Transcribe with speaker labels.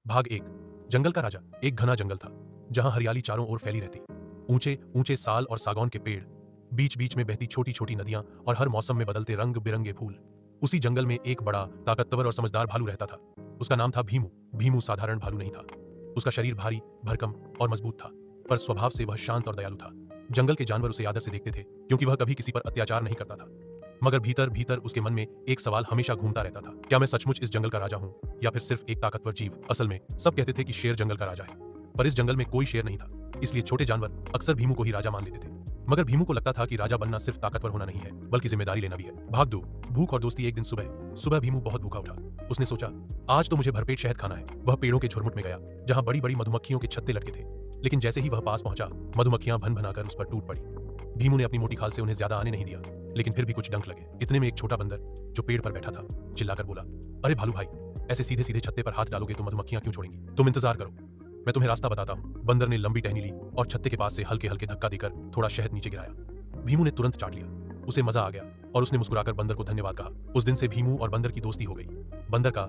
Speaker 1: भाग एक। जंगल का राजा। एक घना जंगल था जहां हरियाली चारों ओर फैली रहती। ऊंचे ऊंचे साल और सागौन के पेड़, बीच बीच में बहती छोटी छोटी नदियां और हर मौसम में बदलते रंग बिरंगे फूल। उसी जंगल में एक बड़ा ताकतवर और समझदार भालू रहता था। उसका नाम था भीमू। भीमू साधारण भालू नहीं था। उसका शरीर भारी, भरकम और मजबूत था, पर स्वभाव से वह शांत और दयालु था। जंगल के जानवर उसे आदर से देखते थे क्योंकि वह कभी किसी पर अत्याचार नहीं करता था। मगर भीतर भीतर उसके मन में एक सवाल हमेशा घूमता रहता था, क्या मैं सचमुच इस जंगल का राजा हूँ या फिर सिर्फ एक ताकतवर जीव। असल में सब कहते थे कि शेर जंगल का राजा है, पर इस जंगल में कोई शेर नहीं था, इसलिए छोटे जानवर अक्सर भीमू को ही राजा मान लेते थे। मगर भीमू को लगता था कि राजा बनना सिर्फ ताकतवर होना नहीं है, बल्कि जिम्मेदारी लेना भी है। भाग दो। भूख और दोस्ती। एक दिन सुबह सुबह भीमू बहुत भूखा उठा। उसने सोचा, आज तो मुझे भरपेट शहद खाना है। वह पेड़ों के झुरमुट में गया जहां बड़ी बड़ी मधुमक्खियों के छत्ते लटके थे, लेकिन जैसे ही वह पास पहुंचा, मधुमक्खियां भन भनाकर उस पर टूट पड़ी। भीमू ने अपनी मोटी खाल से उन्हें ज्यादा आने नहीं दिया, लेकिन फिर भी कुछ डंक लगे। इतने में एक छोटा बंदर जो पेड़ पर बैठा था चिल्लाकर बोला, अरे भालू भाई, ऐसे सीधे सीधे छत्ते पर हाथ डालोगे तो मधुमक्खियां क्यों छोड़ेंगी? तुम इंतजार करो, मैं तुम्हें रास्ता बताता हूँ। बंदर ने लंबी टहनी ली और छत्ते के पास से हल्के हल्के धक्का देकर थोड़ा शहद नीचे गिराया। भीमू ने तुरंत चाट लिया। उसे मजा आ गया और उसने मुस्कुराकर बंदर को धन्यवाद कहा। उस दिन से भीमू और बंदर की दोस्ती हो गई। बंदर का